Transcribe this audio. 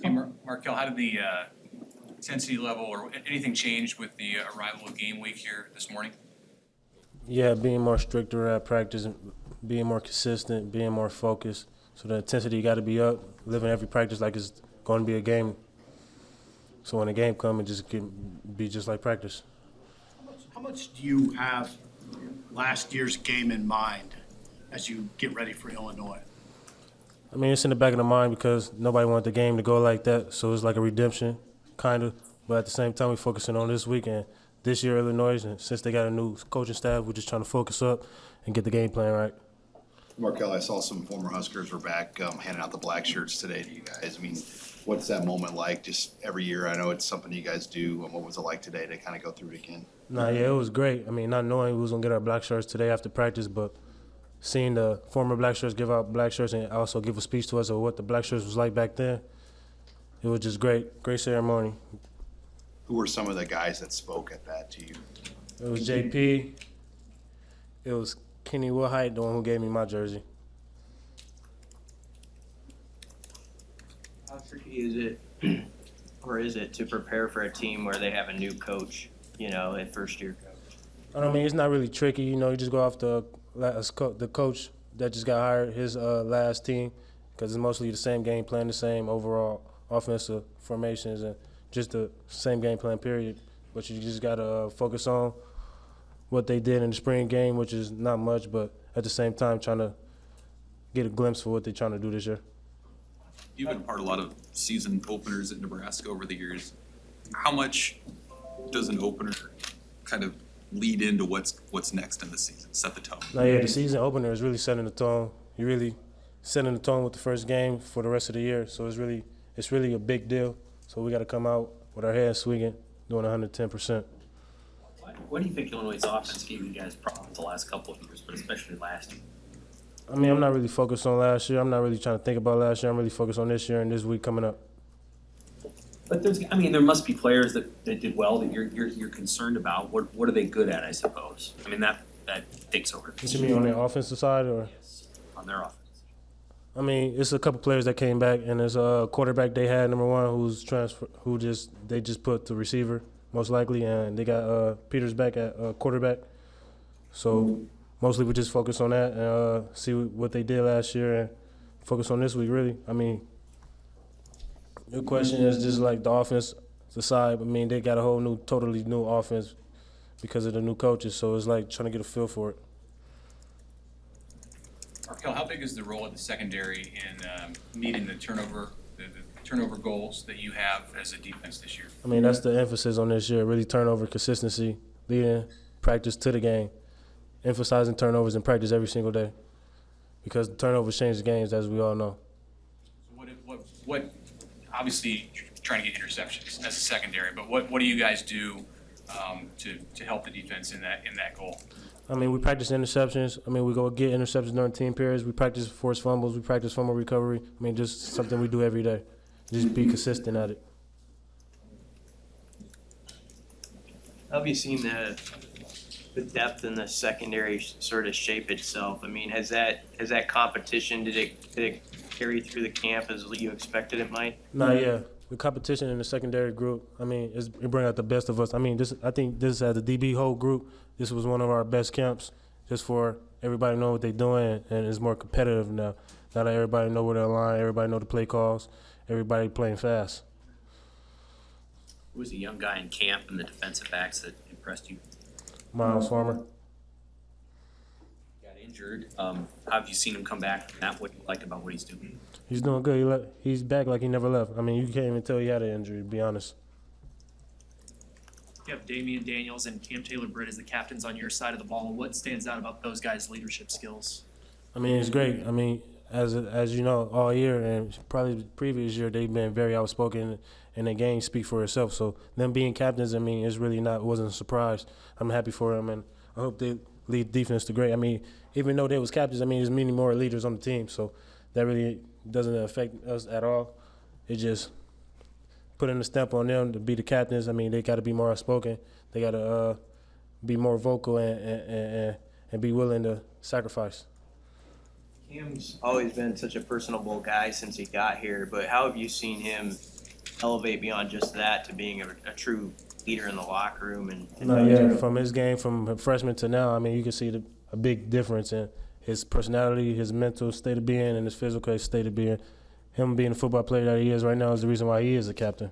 Hey, Marquel, how did the intensity level or anything change with the arrival of game week here this morning? Yeah, being more stricter at practice, being more consistent, being more focused. So the intensity got to be up, living every practice like it's going to be a game. So when the game comes, it just can be just like practice. How much do you have last year's game in mind as you get ready for Illinois? I mean, it's in the back of the mind because nobody wanted the game to go like that. So it's like a redemption, kind of. But at the same time, we're focusing on this weekend. This year, Illinois, and since they got a new coaching staff, we're just trying to focus up and get the game plan right. Markel, I saw some former Huskers were back handing out the black shirts today to you guys. I mean, what's that moment like just every year? I know it's something you guys do. And what was it like today to kind of go through it again? Yeah, it was great. I mean, not knowing we was going to get our black shirts today after practice, but seeing the former black shirts give out black shirts and also give a speech to us of what the black shirts was like back then, it was just great. Great ceremony. Who were some of the guys that spoke at that to you? It was JP. It was Kenny Wilhite, the one who gave me my jersey. How tricky is it, or is it, to prepare for a team where they have a new coach, a first-year coach? I mean, it's not really tricky. You just go off the coach that just got hired, his last team, because it's mostly the same game plan, the same overall offensive formations, and just the same game plan, period. But you just got to focus on what they did in the spring game, which is not much, but at the same time trying to get a glimpse for what they're trying to do this year. You've been a part of a lot of season openers at Nebraska over the years. How much does an opener kind of lead into what's next in the season, set the tone? The season opener is really setting the tone. You're really setting the tone with the first game for the rest of the year. So it's really a big deal. So we got to come out with our heads swinging, doing 110%. What do you think Illinois' offense gave you guys problems the last couple of years, but especially last year? I mean, I'm not really focused on last year. I'm not really trying to think about last year. I'm really focused on this year and this week coming up. But there must be players that did well that you're concerned about. What are they good at, I suppose? I mean, that takes over. What you mean, on the offensive side, or? Yes, on their offense. I mean, it's a couple players that came back, and there's a quarterback they had, number one, who's transfer, they just put the receiver most likely, and they got Peters back at quarterback. So mostly we just focus on that and see what they did last year and focus on this week, really. I mean, your question is just like the offense side. I mean, they got a whole totally new offense because of the new coaches, so it's like trying to get a feel for it. Marquel, how big is the role of the secondary in meeting the turnover goals that you have as a defense this year? I mean, that's the emphasis on this year, really turnover consistency, leading practice to the game, emphasizing turnovers in practice every single day because the turnovers change the games, as we all know. So what obviously you're trying to get interceptions as a secondary, but what do you guys do to help the defense in that goal? I mean, we practice interceptions. I mean, we go get interceptions during team periods. We practice forced fumbles. We practice fumble recovery. I mean, just something we do every day. Just be consistent at it. How have you seen the depth in the secondary sort of shape itself? I mean, has that competition, did it carry through the camp as you expected it might? Yeah. The competition in the secondary group, I mean, it bring out the best of us. I mean, I think this as a DB whole group, this was one of our best camps just for everybody to know what they're doing, and it's more competitive now. Now that everybody know where they're aligned, everybody know the play calls, everybody playing fast. Who was a young guy in camp in the defensive backs that impressed you? Miles Farmer. Got injured. How have you seen him come back from that? What do you like about what he's doing? He's doing good. He's back like he never left. I mean, you can't even tell he had an injury, to be honest. You have Damian Daniels and Cam Taylor-Britt as the captains on your side of the ball. What stands out about those guys' leadership skills? I mean, it's great. I mean, as you know, all year and probably the previous year, they've been very outspoken, and the game speak for itself. So them being captains, I mean, it wasn't a surprise. I'm happy for them, and I hope they lead defense to great. I mean, even though they was captains, I mean, there's many more leaders on the team, so that really doesn't affect us at all. It just putting a stamp on them to be the captains. I mean, they got to be more outspoken. They got to be more vocal and be willing to sacrifice. Cam's always been such a personable guy since he got here, but how have you seen him elevate beyond just that to being a true leader in the locker room and No, yeah, from his game from freshman to now, I mean, you can see a big difference in his personality, his mental state of being, and his physical state of being. Him being the football player that he is right now is the reason why he is a captain.